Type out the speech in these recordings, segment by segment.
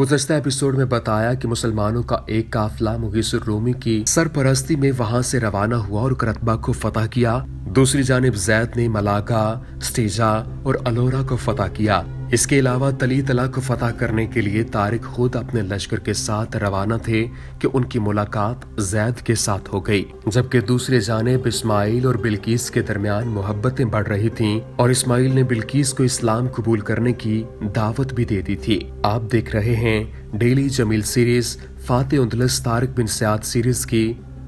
गुज़श्ता episode में बताया कि मुसलमानों का एक काफिला मुगीसुर रूमी की सरपरस्ती में वहां से रवाना हुआ और करतबा को फतह किया। दूसरी जानिब जैद ने मलाका, स्टेजा और अलोरा को फतह किया। इसके अलावा तली तला को फतह करने के लिए तारिक खुद अपने लश्कर के साथ रवाना थे कि उनकी मुलाकात जैद के साथ हो गई। जबकि दूसरी जानिब इस्माइल और बिल्किस के दरमियान मोहब्बतें बढ़ रही थीं और इस्माइल ने बिल्किस को इस्लाम कबूल करने की दावत भी दे दी थी। आप देख रहे हैं daily Jamil series Fateh Undalus Tariq bin Ziyad series की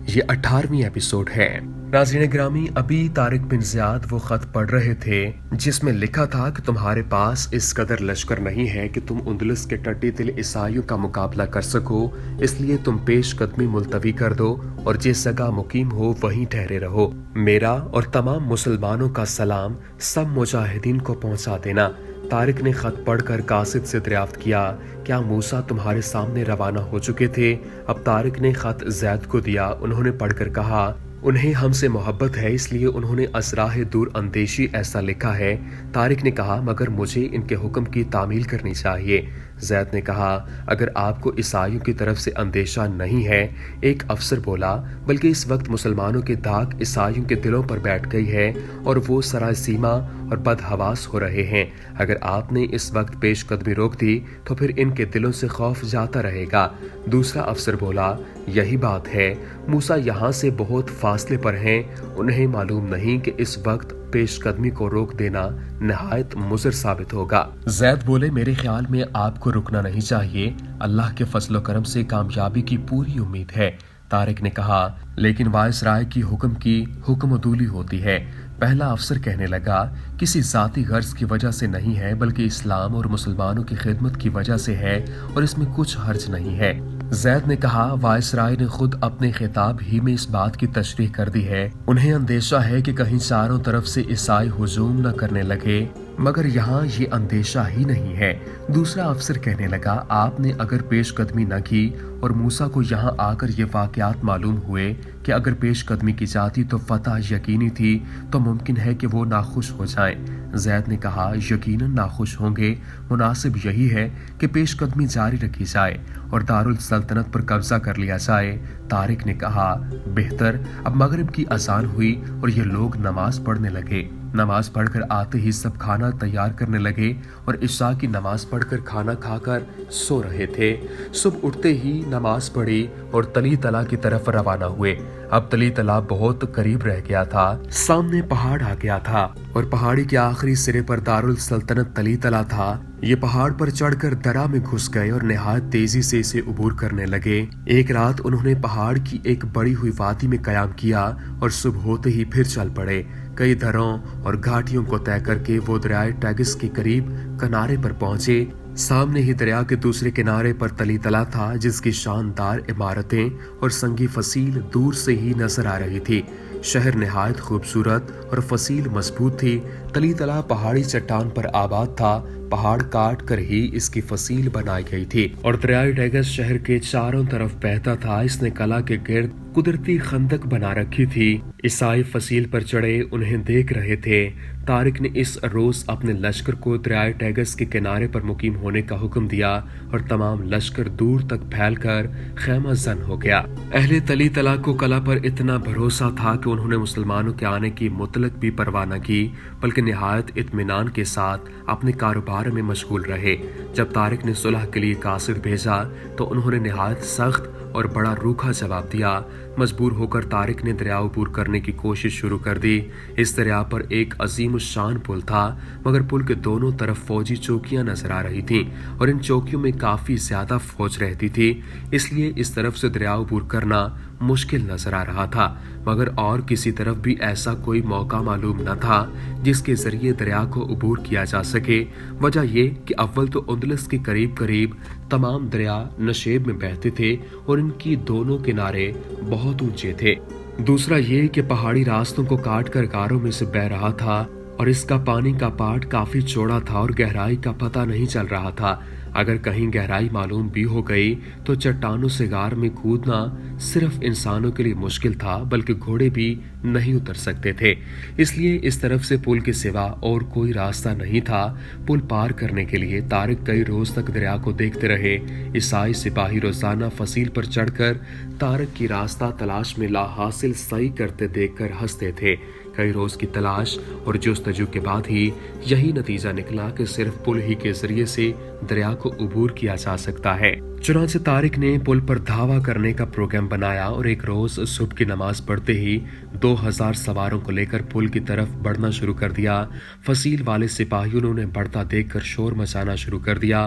ये 18वीं एपिसोड है। नाज़रीन ग्रामी, अभी तारिक बिन ज़ियाद वो खत पढ़ रहे थे जिसमें लिखा था कि तुम्हारे पास इस कदर लश्कर नहीं है कि तुम उंदलस के टट्टी दिल ईसाइयों का मुकाबला कर सको, इसलिए तुम पेश कदमी मुलतवी कर दो और जिस जगह मुकीम हो वहीं ठहरे रहो। मेरा और तमाम मुसलमानों का सलाम सब मुजाहिदीन को पहुंचा देना। तारिक ने खत पढ़कर कासिद से दरियाफ्त किया, क्या मूसा तुम्हारे सामने रवाना हो चुके थे? अब तारिक ने खत जैद को दिया। उन्होंने पढ़कर कहा, उन्हें हमसे मोहब्बत है इसलिए उन्होंने असराह दूर अंदेशी ऐसा लिखा है। तारिक ने कहा, मगर मुझे इनके हुक्म की तामील करनी चाहिए। जैद ने कहा, अगर आपको ईसाइयों की तरफ से अंदेशा नहीं है। एक अफसर बोला, बल्कि इस वक्त मुसलमानों की दाग ईसाइयों के दिलों पर बैठ गई है और वो सराय सीमा और बदहवास हो रहे हैं। अगर आपने इस वक्त पेश कदमी रोक दी तो फिर इनके दिलों से खौफ जाता रहेगा। दूसरा अफसर बोला, यही बात है, मूसा यहाँ से बहुत फासले पर हैं। उन्हें मालूम नहीं कि इस वक्त पेश कदमी को रोक देना नहायत मुज़र साबित होगा। जैद बोले, मेरे ख्याल में आपको रुकना नहीं चाहिए। अल्लाह के फजलो करम से कामयाबी की पूरी उम्मीद है। तारिक ने कहा, लेकिन वायसराय की हुक्म की हुक्मदूली होती है। पहला अफसर कहने लगा, किसी जाती गर्ज की वजह से नहीं है बल्कि इस्लाम और मुसलमानों की खिदमत की वजह से है और इसमें कुछ हर्ज नहीं है। जैद ने कहा, वायसराय ने खुद अपने खिताब ही में इस बात की तशरीह कर दी है। उन्हें अंदेशा है कि कहीं चारों तरफ से ईसाई हुजूम न करने लगे, मगर यहाँ ये अंदेशा ही नहीं है। दूसरा अफसर कहने लगा, आपने अगर पेश कदमी न की और मूसा को यहाँ आकर ये वाकयात मालूम हुए कि अगर पेश कदमी की जाती तो फतह यकीनी थी, तो मुमकिन है कि वो नाखुश हो जाएं। जैद ने कहा, यकीनन नाखुश होंगे। मुनासिब यही है कि पेश कदमी जारी रखी जाए और दारुल सल्तनत पर कब्जा कर लिया जाए। तारिक ने कहा, बेहतर। अब मगरिब की अजान हुई और ये लोग नमाज पढ़ने लगे। नमाज पढ़कर आते ही सब खाना तैयार करने लगे और इशा की नमाज पढ़कर खाना खाकर सो रहे थे। सुबह उठते ही नमाज पढ़ी और तली तला की तरफ रवाना हुए। अब तली तला बहुत करीब रह गया था, सामने पहाड़ आ गया था और पहाड़ी के आखिरी सिरे पर दारुल सल्तनत तली तला था। ये पहाड़ पर चढ़कर दरा में घुस गए और निहायत तेजी से इसे उबूर करने लगे। एक रात उन्होंने पहाड़ की एक बड़ी हुई वादी में कयाम किया और सुबह होते ही फिर चल पड़े। कई दरों और घाटियों को तय करके वो दरियाए टैगिस के करीब किनारे पर पहुंचे। सामने ही दरिया के दूसरे किनारे पर तली तला था, जिसकी शानदार इमारतें और संगी फसील दूर से ही नजर आ रही थी। शहर निहायत खूबसूरत और फसील मजबूत थी। तली तला पहाड़ी चट्टान पर आबाद था। पहाड़ काट कर ही इसकी फसील बनाई गई थी और दरियाई टैगिस शहर के चारों तरफ बहता था। इसने कला के गिर्द कुदरती खंदक बना रखी थी। ईसाई फसील पर चढ़े उन्हें देख रहे थे। तारिक ने इस रोज अपने लश्कर को दरियाई टैगिस के किनारे पर मुकीम होने का हुक्म दिया और तमाम लश्कर दूर तक फैलकर खैमा जन हो गया। अहले तली तला को कला पर इतना भरोसा था कि उन्होंने मुसलमानों के आने की मुतलक भी परवाह न की, बल्कि निहायत इत्मीनान के साथ अपने कारोबार में मशगूल रहे। जब तारिक ने सुलह के लिए कासिद भेजा तो उन्होंने निहायत सख्त और बड़ा रूखा जवाब दिया। मजबूर होकर तारिक ने दरिया अबूर करने की कोशिश शुरू कर दी। इस दरिया पर एक अजीम शान पुल था, मगर पुल के दोनों तरफ फौजी चौकियां नजर आ रही थीं और इन चौकियों में काफी ज्यादा फौज रहती थी, इसलिए इस तरफ से दरिया अबूर करना मुश्किल नजर आ रहा था। मगर और किसी तरफ भी ऐसा कोई मौका मालूम न था जिसके जरिए दरिया को अबूर किया जा सके। वजह ये कि अव्वल तो उंदलस के करीब करीब तमाम दरिया नशेब में बहते थे और इनकी दोनों किनारे बहुत ऊंचे थे। दूसरा ये कि पहाड़ी रास्तों को काट कर गारों में से बह रहा था और इसका पानी का पाट काफी चौड़ा था और गहराई का पता नहीं चल रहा था। अगर कहीं गहराई मालूम भी हो गई तो चट्टानों से गार में कूदना सिर्फ इंसानों के लिए मुश्किल था, बल्कि घोड़े भी नहीं उतर सकते थे। इसलिए इस तरफ से पुल के सिवा और कोई रास्ता नहीं था। पुल पार करने के लिए तारिक कई रोज तक दरिया को देखते रहे। ईसाई सिपाही रोजाना फसील पर चढ़कर तारिक की रास्ता तलाश में ला हासिल सही करते देखकर हंसते थे। कई रोज की तलाश और जस्तजू के बाद ही यही नतीजा निकला कि सिर्फ पुल ही के जरिए से दरिया को उबूर किया जा सकता है। चुनांचे तारिक ने पुल पर धावा करने का प्रोग्राम बनाया और एक रोज सुबह की नमाज पढ़ते ही 2000 सवारों को लेकर पुल की तरफ बढ़ना शुरू कर दिया। फसील वाले सिपाहियों ने उन्हें बढ़ता देखकर शोर मचाना शुरू कर दिया।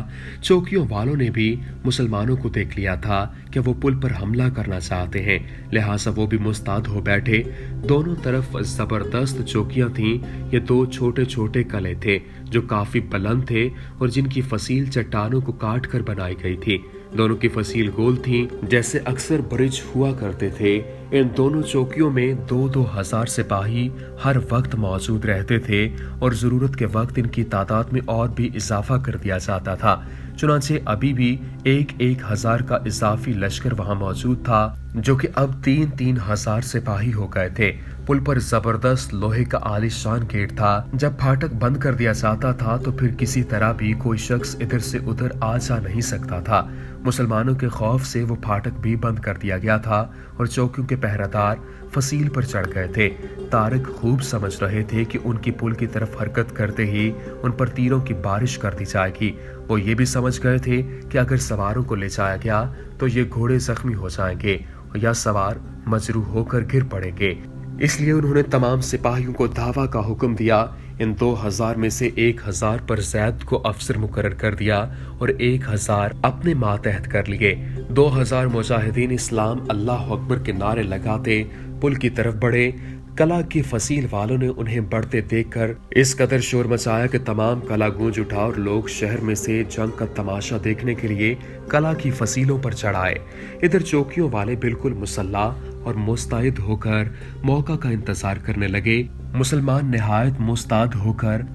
चौकियों वालों ने भी मुसलमानों को देख लिया था कि वो पुल पर हमला करना चाहते हैं, लिहाजा वो भी मुस्ताद हो बैठे। दोनों तरफ जबरदस्त चौकियां थीं। ये 2 छोटे छोटे कले थे जो काफी बुलंद थे और जिनकी फसील चट्टानों को काट कर बनाई गई थी। दोनों की फसील गोल थी, जैसे अक्सर ब्रिज हुआ करते थे। इन दोनों चौकियों में 2-2 हजार सिपाही हर वक्त मौजूद रहते थे और जरूरत के वक्त इनकी तादाद में और भी इजाफा कर दिया जाता था। चुनांचे अभी भी 1-1 हजार का इजाफी लश्कर वहां मौजूद था, जो कि अब 3-3 हजार सिपाही हो गए थे। पुल पर जबरदस्त लोहे का आलीशान गेट था। जब फाटक बंद कर दिया जाता था तो फिर किसी तरह भी कोई शख्स इधर से उधर आ जा नहीं सकता था। मुसलमानों के खौफ से वो फाटक भी बंद कर दिया गया था और चौकियों के पहरेदार फसील पर चढ़ गए थे। तारिक खूब समझ रहे थे कि उनकी पुल की तरफ हरकत करते ही उन पर तीरों की बारिश कर दी जाएगी। वो ये भी समझ गए थे कि अगर सवारों को ले जाया गया तो ये घोड़े जख्मी हो जाएंगे या सवार मजरूह होकर गिर पड़ेंगे। इसलिए उन्होंने तमाम सिपाहियों को धावा का हुक्म दिया। इन 2000 में से 1000 पर जैद को अफसर मुकर्रर कर दिया और 1000 अपने मातहत कर लिए। 2000 मुजाहिदीन इस्लाम अल्लाह अकबर के नारे लगाते पुल की तरफ बढ़े। कला की फसील वालों ने उन्हें बढ़ते देखकर इस कदर शोर मचाया कि तमाम कला गूंज उठा और लोग शहर में से जंग का तमाशा देखने के लिए कला की फसीलों पर चढ़ाए। इधर चौकियों वाले बिल्कुल मुसल्लाह और मुस्तैद होकर मौका का इंतजार करने लगे। मुसलमान निहायत मुस्ताद होकर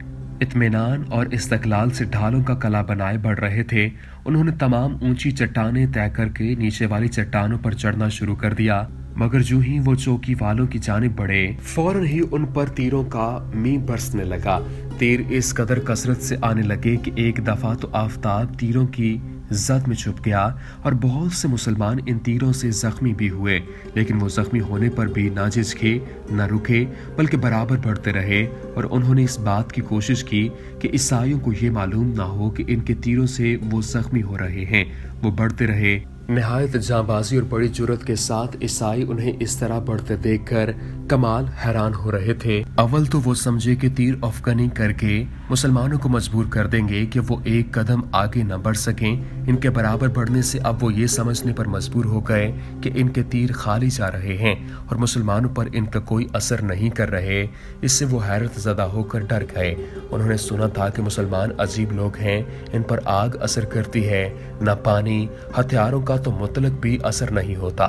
इत्मीनान और इस्तकलाल से ढालों का कला बनाए बढ़ रहे थे। उन्होंने तमाम ऊंची चट्टानें तय करके नीचे वाली चट्टानों पर चढ़ना शुरू कर दिया, मगर जो ही वो चौकी वालों की जानिब बढ़े फौरन ही उन पर तीरों का मी बरसने लगा। तीर इस कदर कसरत से आने लगे कि एक दफा तो आफताब तीरों की जद में छुप गया और बहुत से मुसलमान इन तीरों से जख्मी भी हुए। लेकिन वो जख्मी होने पर भी ना झिझके न रुके, बल्कि बराबर बढ़ते रहे और उन्होंने इस बात की कोशिश की कि ईसाइयों को ये मालूम ना हो कि इनके तीरों से वो जख्मी हो रहे हैं। वो बढ़ते रहे। निहायत जांबाजी और बड़ी जुर्रत के साथ ईसाई उन्हें इस तरह बढ़ते देखकर कमाल हैरान हो रहे थे। अव्वल तो वो समझे कि तीर अफगनी करके मुसलमानों को मजबूर कर देंगे कि वो एक कदम आगे न बढ़ सकें। इनके बराबर बढ़ने से अब वो ये समझने पर मजबूर हो गए कि इनके तीर खाली जा रहे हैं और मुसलमानों पर इनका कोई असर नहीं कर रहे। इससे वो हैरत ज़दा होकर डर गए। उन्होंने सुना था कि मुसलमान अजीब लोग हैं, इन पर आग असर करती है, न पानी, हथियारों का तो मुतलक भी असर नहीं होता।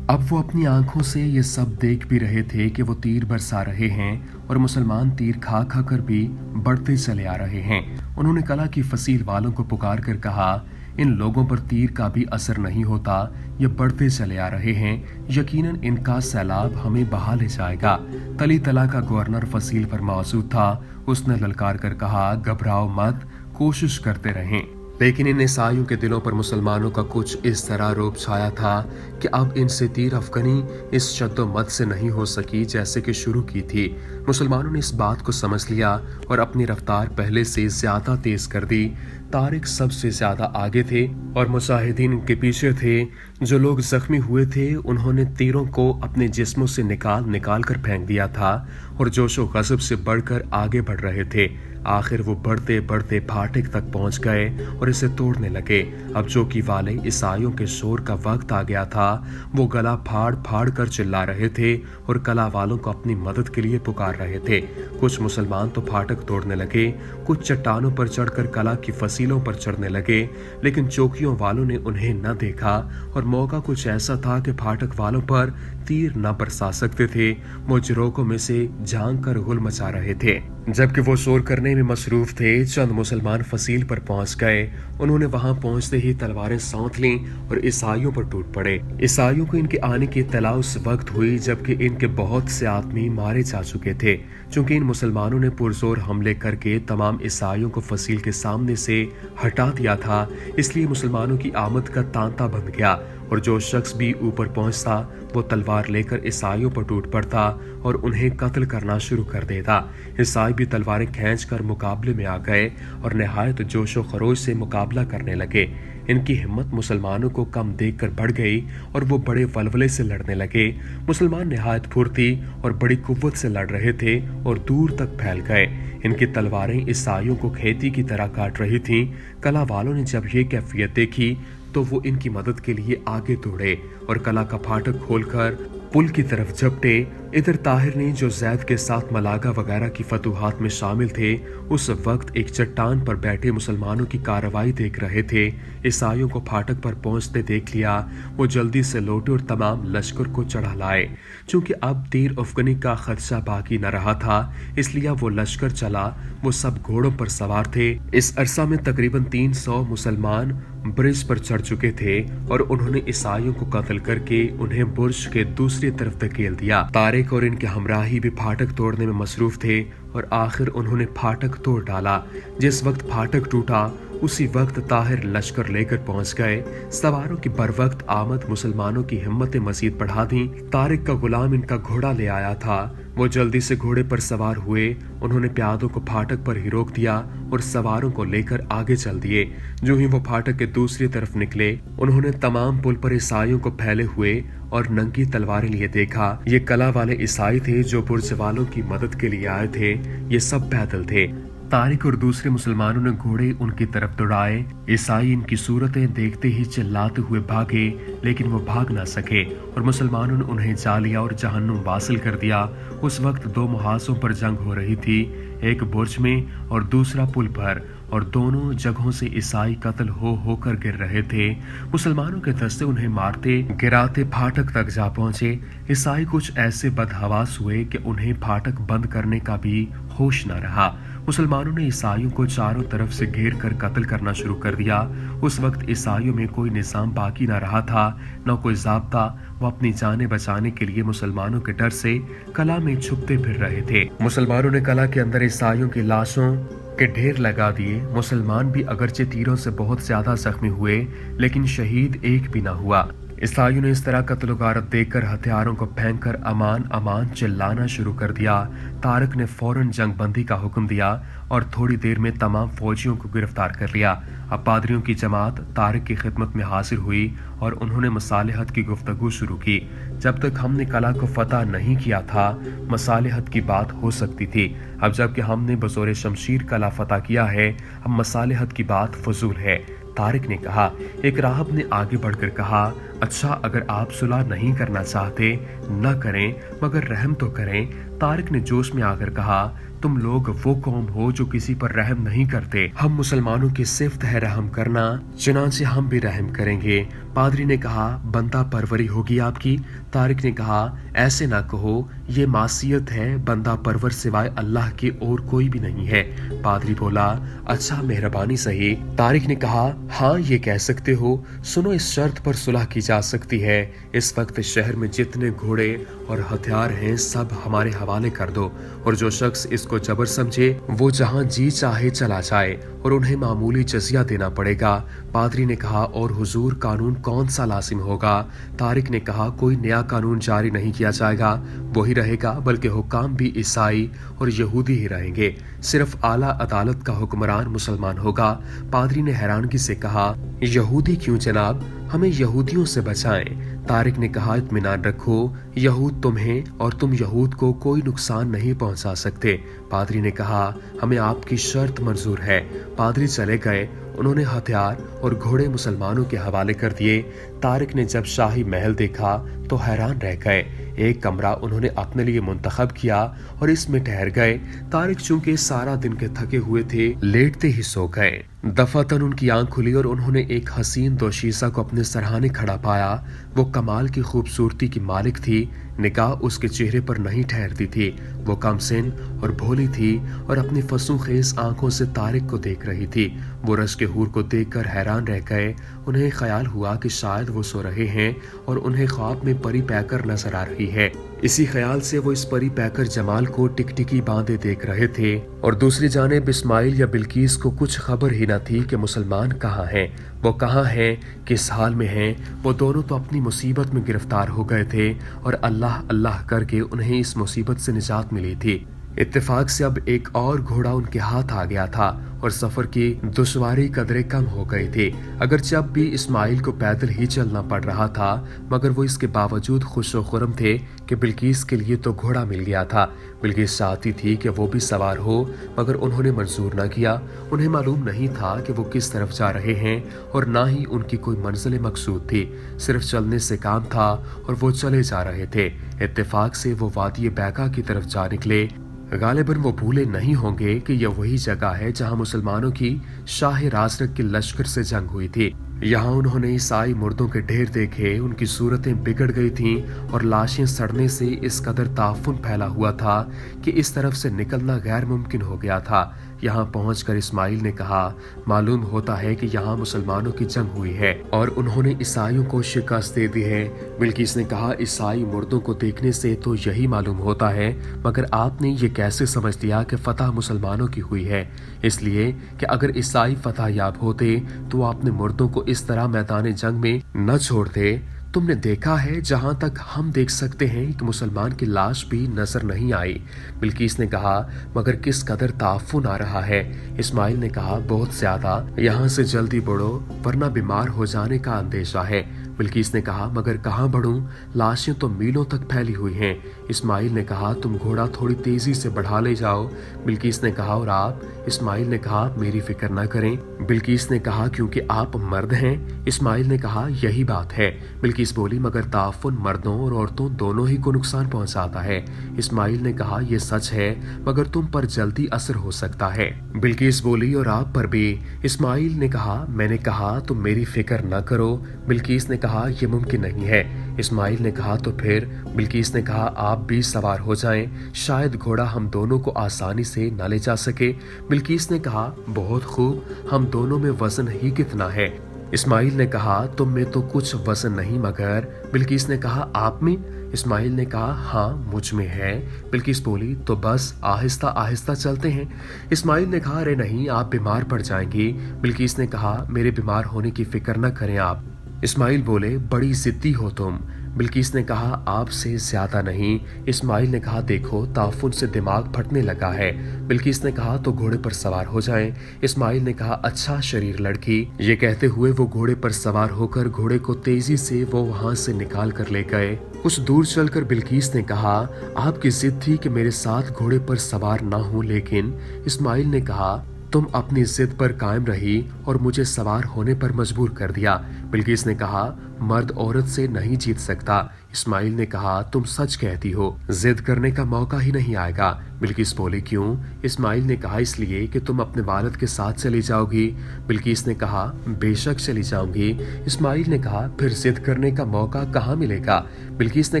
अब वो अपनी आंखों से ये सब देख भी रहे थे कि वो तीर बरसा रहे हैं और मुसलमान तीर खा खा कर भी बढ़ते चले आ रहे हैं। उन्होंने कला की फसील वालों को पुकार कर कहा, इन लोगों पर तीर का भी असर नहीं होता, ये बढ़ते चले आ रहे हैं, यकीनन इनका सैलाब हमें बहा ले जाएगा। तली तला का गवर्नर फसील पर मौजूद था। उसने ललकार कर कहा, घबराओ मत, कोशिश करते रहें। लेकिन इन ईसाइयों के दिलों पर मुसलमानों का कुछ इस तरह रोब छाया था कि अब इनसे तीर अफगनी इस शद्दोमत से नहीं हो सकी जैसे कि शुरू की थी। मुसलमानों ने इस बात को समझ लिया और अपनी रफ्तार पहले से ज्यादा तेज कर दी। तारिक सबसे ज्यादा आगे थे और मुजाहिदीन के पीछे थे। जो लोग जख्मी हुए थे उन्होंने तीरों को अपने जिस्मों से निकाल कर फेंक दिया था और जोशो गजब से बढ़कर आगे बढ़ रहे थे। आखिर वो बढ़ते बढ़ते फाटक तक पहुंच गए और इसे तोड़ने लगे। अब चौकी वाले ईसाइयों के शोर का वक्त आ गया था। वो गला फाड़ फाड़ कर चिल्ला रहे थे और कला वालों को अपनी मदद के लिए पुकार रहे थे। कुछ मुसलमान तो फाटक तोड़ने लगे, कुछ चट्टानों पर चढ़कर कला की फसीलों पर चढ़ने लगे, लेकिन चौकियों वालों ने उन्हें न देखा और मौका कुछ ऐसा था कि फाटक वालों पर तीर न बरसा सकते थे, वो झरोकों में से झांक कर हुल मचा रहे थे। जबकि वो शोर करने में मसरूफ थे, चंद मुसलमान फसील पर पहुंच गए। उन्होंने वहां पहुंचते ही तलवारें सौंध लीं और ईसाइयों पर टूट पड़े। ईसाइयों को इनके आने की इत्तला उस वक्त हुई जबकि इनके बहुत से आदमी मारे जा चुके थे। चूंकि इन मुसलमानों ने पुरजोर हमले करके तमाम ईसाइयों को फसील के सामने से हटा दिया था, इसलिए मुसलमानों की आमद का तांता बन गया और जो शख्स भी ऊपर पहुंचता वो तलवार लेकर ईसाइयों पर टूट पड़ता और उन्हें कत्ल करना शुरू कर देता। ईसाई भी तलवारें खींचकर मुकाबले में आ गए और निहायत जोशो खरोश से मुकाबला करने लगे। इनकी हिम्मत मुसलमानों को कम देखकर बढ़ गई और वो बड़े वलवले से लड़ने लगे। मुसलमान निहायत फुर्ती और बड़ी कुव्वत से लड़ रहे थे और दूर तक फैल गए। इनकी तलवारें ईसाइयों को खेती की तरह काट रही थीं। कला वालों ने जब ये कैफियत देखी तो वो इनकी मदद के लिए आगे दौड़े और कला का फाटक खोलकर पुल की तरफ झपटे। इधर ताहिर ने, जो जैद के साथ मलागा वगैरह की फतूहात में शामिल थे, उस वक्त एक चट्टान पर बैठे मुसलमानों की कार्रवाई देख रहे थे। ईसाइयों को फाटक पर पहुंचते देख लिया। वो जल्दी से लौटे और तमाम लश्कर को चढ़ा लाए। चूंकि अब तीर अफगनी का खदशा बाकी न रहा था, इसलिए वो लश्कर चला। वो सब घोड़ों पर सवार थे। इस अरसा में तकरीबन 300 मुसलमान ब्रिज पर चढ़ चुके थे और उन्होंने ईसाइयों को कत्ल करके उन्हें बुर्ज के दूसरी तरफ धकेल दिया। तारिक और इनके हमराही भी फाटक तोड़ने में मसरूफ थे और आखिर उन्होंने फाटक तोड़ डाला। जिस वक्त फाटक टूटा उसी वक्त ताहिर लश्कर लेकर पहुंच गए। सवारों की बर वक्त आमद मुसलमानों की हिम्मतें मजीद बढ़ा दी। तारिक का गुलाम इनका घोड़ा ले आया था। वो जल्दी से घोड़े पर सवार हुए। उन्होंने प्यादों को फाटक पर ही रोक दिया और सवारों को लेकर आगे चल दिए। जो ही वो फाटक के दूसरी तरफ निकले, उन्होंने तमाम पुल पर ईसाइयों को फैले हुए और नंगी तलवारें लिए देखा। ये कला वाले ईसाई थे जो बुर्ज वालों की मदद के लिए आए थे। ये सब पैदल थे। तारिक और दूसरे मुसलमानों ने घोड़े उनकी तरफ दौड़ाए। ईसाई इनकी सूरतें देखते ही चिल्लाते हुए भागे, लेकिन वो भाग ना सके और मुसलमानों ने उन्हें जा लिया और जहन्नुम वासिल कर दिया। उस वक्त 2 मुहासों पर जंग हो रही थी, एक बुर्ज में और दूसरा पुल पर, और दोनों जगहों से ईसाई कत्ल होकर गिर रहे थे। मुसलमानों के दस्ते उन्हें मारते गिराते फाटक तक जा पहुंचे। ईसाई कुछ ऐसे बदहवास हुए कि उन्हें फाटक बंद करने का भी होश न रहा। मुसलमानों ने ईसाइयों को चारों तरफ से घेर कर कत्ल करना शुरू कर दिया। उस वक्त ईसाइयों में कोई निजाम बाकी न रहा था, न कोई ज़ाब्ता। वो अपनी जानें बचाने के लिए मुसलमानों के डर से कला में छुपते फिर रहे थे। मुसलमानों ने कला के अंदर ईसाइयों की लाशों के ढेर लगा दिए। मुसलमान भी अगरचे तीरों से बहुत ज्यादा जख्मी हुए, लेकिन शहीद एक भी न हुआ। ईसाइयों ने इस तरह कत्ल गारत देखकर हथियारों को फेंक कर अमान अमान चिल्लाना शुरू कर दिया। तारिक ने फौरन जंगबंदी का हुक्म दिया और थोड़ी देर में तमाम फौजियों को गिरफ्तार कर लिया। अब पादरियों की जमात तारिक की खिदमत में हाजिर हुई और उन्होंने मसालिहत की गुफ्तगू शुरू की। जब तक हमने कला को फतह नहीं किया था, मसालिहत की बात हो सकती थी। अब जबकि हमने बज़ोर शमशीर कला फतह किया है, अब मसालिहत की बात फजूल है। तारिक ने कहा। एक राहब ने आगे बढ़कर कहा, अच्छा, अगर आप सुलह नहीं करना चाहते न करें, मगर रहम तो करें। तारिक ने जोश में आकर कहा, तुम लोग वो कौम हो जो किसी पर रहम नहीं करते। हम मुसलमानों की सिफ्त है रहम करना, चुनांचे हम भी रहम करेंगे। पादरी ने कहा, बंदा परवरी होगी आपकी। तारिक ने कहा, ऐसे ना कहो, ये मासियत है, बंदा परवर सिवाय अल्लाह के और कोई भी नहीं है। पादरी बोला, अच्छा, मेहरबानी सही। तारिक ने कहा, हाँ, ये कह सकते हो। सुनो, इस शर्त पर सुलह की जा सकती है। इस वक्त शहर में जितने घोड़े और हथियार हैं सब हमारे हवाले कर दो, और जो शख्स इसको जबर समझे वो जहां जी चाहे चला जाए और उन्हें मामूली जजिया देना पड़ेगा। पादरी ने कहा, और हुजूर, कानून कौन सा लाजिम होगा? तारिक ने कहा, कोई नया कानून जारी नहीं किया जाएगा, वही रहेगा, बल्कि हुक्काम भी ईसाई और यहूदी ही रहेंगे। सिर्फ आला अदालत का हुक्मरान मुसलमान होगा। पादरी ने हैरानगी से कहा, यहूदी क्यों जनाब? हमें यहूदियों से बचाएं। तारिक ने कहा, इत्मीनान रखो, यहूद तुम्हें और तुम यहूद को कोई नुकसान नहीं पहुंचा सकते। पादरी ने कहा, हमें आपकी शर्त मंजूर है। पादरी चले गए उन्होंने हथियार और घोड़े मुसलमानों के हवाले कर दिए। तारिक ने जब शाही महल देखा तो हैरान रह गए। एक कमरा उन्होंने अपने लिए मुंतखब किया और इसमें ठहर गए। तारिक चूंकि सारा दिन के थके हुए थे, लेटते ही सो गए। दफातन उनकी आंख खुली और उन्होंने एक हसीन दोशीसा को अपने सरहाने खड़ा पाया। वो कमाल की खूबसूरती की मालिक थी। निगाह उसके चेहरे पर नहीं ठहरती थी। वो कमसिन और भोली थी और अपनी फसूखेज आंखों से तारिक को देख रही थी। वो रश के हूर को देखकर हैरान रह गए। उन्हें ख्याल हुआ कि शायद वो सो रहे हैं और उन्हें ख्वाब में परी पैकर नजर आ रही है। इसी ख्याल से वो इस परी पैकर जमाल को टिकटिकी बांधे देख रहे थे और दूसरी जानिब इस्माइल या बिल्किस को कुछ खबर ही न थी कि मुसलमान कहाँ हैं, वो कहाँ हैं, किस हाल में हैं। वो दोनों तो अपनी मुसीबत में गिरफ्तार हो गए थे और अल्लाह अल्लाह करके उन्हें इस मुसीबत से निजात मिली थी। इत्तेफाक से अब एक और घोड़ा उनके हाथ आ गया था और सफर की दुश्वारी कदरे कम हो गई थी। अगर जब भी इस्माइल को पैदल ही चलना पड़ रहा था, मगर वो इसके बावजूद खुश और खुरम थे कि बिल्किस के लिए तो घोड़ा मिल गया था। बिल्किस चाहती थी कि वो भी सवार हो, मगर उन्होंने मंजूर न किया। उन्हें मालूम नहीं था कि वो किस तरफ जा रहे हैं और ना ही उनकी कोई मंजिल मकसूद थी। सिर्फ चलने से काम था और वो चले जा रहे थे। इत्तेफाक से वो वादी बैका की तरफ जा निकले। गालिबन वो भूले नहीं होंगे कि यह वही जगह है जहां मुसलमानों की शाह राजरक के लश्कर से जंग हुई थी। यहाँ उन्होंने ईसाई मुर्दों के ढेर देखे। उनकी सूरतें बिगड़ गई थीं और लाशें सड़ने से इस कदर ताफुन फैला हुआ था कि इस तरफ से निकलना गैर मुमकिन हो गया था। यहाँ पहुंचकर इस्माइल ने कहा, मालूम होता है कि यहाँ मुसलमानों की जंग हुई है और उन्होंने ईसाइयों को शिकस्त दे दी है। बिल्किस ने कहा, ईसाई मुर्दों को देखने से तो यही मालूम होता है, मगर आपने ये कैसे समझ लिया कि फतह मुसलमानों की हुई है? इसलिए कि अगर ईसाई फतह याब होते तो आपने मुर्दों को इस तरह मैदान जंग में न छोड़ते। तुमने देखा है, जहां तक हम देख सकते हैं कि मुसलमान की लाश भी नजर नहीं आई। बिल्किस ने कहा, मगर किस कदर ताफुन आ रहा है। इस्माइल ने कहा, बहुत ज्यादा। यहाँ से जल्दी बढ़ो वरना बीमार हो जाने का अंदेशा है। बिल्किस ने कहा, मगर कहाँ बढ़ूं? लाशें तो मीलों तक फैली हुई हैं। इस्माइल ने कहा, तुम घोड़ा थोड़ी तेजी से बढ़ा ले जाओ। बिल्किस ने कहा, और आप? इस्माइल ने कहा, मेरी फिक्र न करें। बिल्किस ने कहा, क्योंकि आप मर्द हैं। इस्माइल ने कहा, यही बात है। बिल्किस बोली, मगर ताफुन मर्दों और औरतों दोनों ही को नुकसान पहुंचाता है। इस्माइल ने कहा, यह सच है, मगर तुम पर जल्दी असर हो सकता है। बिल्किस बोली, और आप पर भी। इस्माइल ने कहा, मैंने कहा तुम मेरी फिक्र न करो। बिल्किस ने कहा, यह मुमकिन नहीं है। इस्माइल ने कहा, तो फिर? बिल्किस ने कहा, आप भी सवार हो जाएं, शायद घोड़ा हम दोनों को आसानी से न ले जा सके। बिल्किस ने कहा, बहुत खूब, हम दोनों में वजन ही कितना है? इस्माइल ने कहा, तुम में तो कुछ वजन नहीं, मगर। बिल्किस ने कहा, आप में? इस्माइल ने कहा, हाँ मुझ में है। बिल्किस बोली, तो बस आहिस्ता आहिस्ता चलते हैं। इस्माइल ने कहा, अरे नहीं, आप बीमार पड़ जाएंगी। बिल्किस ने कहा, मेरे बीमार होने की फिक्र न करें आप। इस्माइल बोले, बड़ी जिद्दी हो तुम। बिल्किस ने कहा, आपसे ज्यादा नहीं। इस्माइल ने कहा, देखो ताफुन से दिमाग फटने लगा है। बिल्किस ने कहा, तो घोड़े पर सवार हो जाएं। इस्माइल ने कहा, अच्छा शरीर लड़की। ये कहते हुए वो घोड़े पर सवार होकर घोड़े को तेजी से वो वहां से निकाल कर ले गए। कुछ दूर चलकर बिल्किस ने कहा, आपकी जिद थी कि मेरे साथ घोड़े पर सवार ना हो, लेकिन। इस्माइल ने कहा, तुम अपनी जिद पर कायम रही और मुझे सवार होने पर मजबूर कर दिया। बिल्किस ने कहा, मर्द औरत से नहीं जीत सकता। इस्माइल ने कहा, तुम सच कहती हो, जिद करने का मौका ही नहीं आएगा। बिल्किस बोली, क्यों? इस्माइल ने कहा, इसलिए कि तुम अपने वालिद के साथ चली जाओगी। बिल्किस ने कहा, बेशक चली जाऊंगी। इस्माइल ने कहा, फिर जिद करने का मौका कहाँ मिलेगा? बिल्किस ने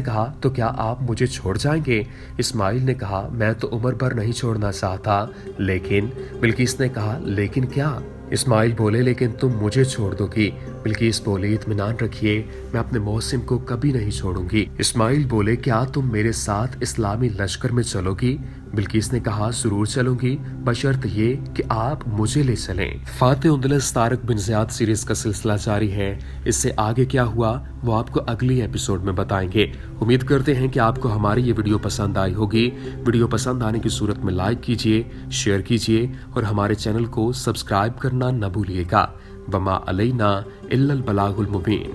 कहा, तो क्या आप मुझे छोड़ जाएंगे? इस्माइल ने कहा, मैं तो उम्र भर नहीं छोड़ना चाहता, लेकिन। बिल्किस ने कहा, लेकिन क्या? इस्माइल बोले, लेकिन तुम मुझे छोड़ दोगी। बिल्किस बोली, इत्मीनान रखिए, मैं अपने मौसिम को कभी नहीं छोड़ूंगी। इस्माइल बोले, क्या तुम मेरे साथ इस्लामी लश्कर में चलोगी? बिल्किस ने कहा, जरूर चलूंगी, बशर्त ये कि आप मुझे ले चलें। फातिह उंदलस तारिक बिन ज़ियाद सीरीज का सिलसिला जारी है। इससे आगे क्या हुआ वो आपको अगली एपिसोड में बताएंगे। उम्मीद करते हैं कि आपको हमारी ये वीडियो पसंद आई होगी। वीडियो पसंद आने की सूरत में लाइक कीजिए, शेयर कीजिए और हमारे चैनल को सब्सक्राइब करना न भूलिएगा। वमा अलैना इल्लल बलागुल मुबीन।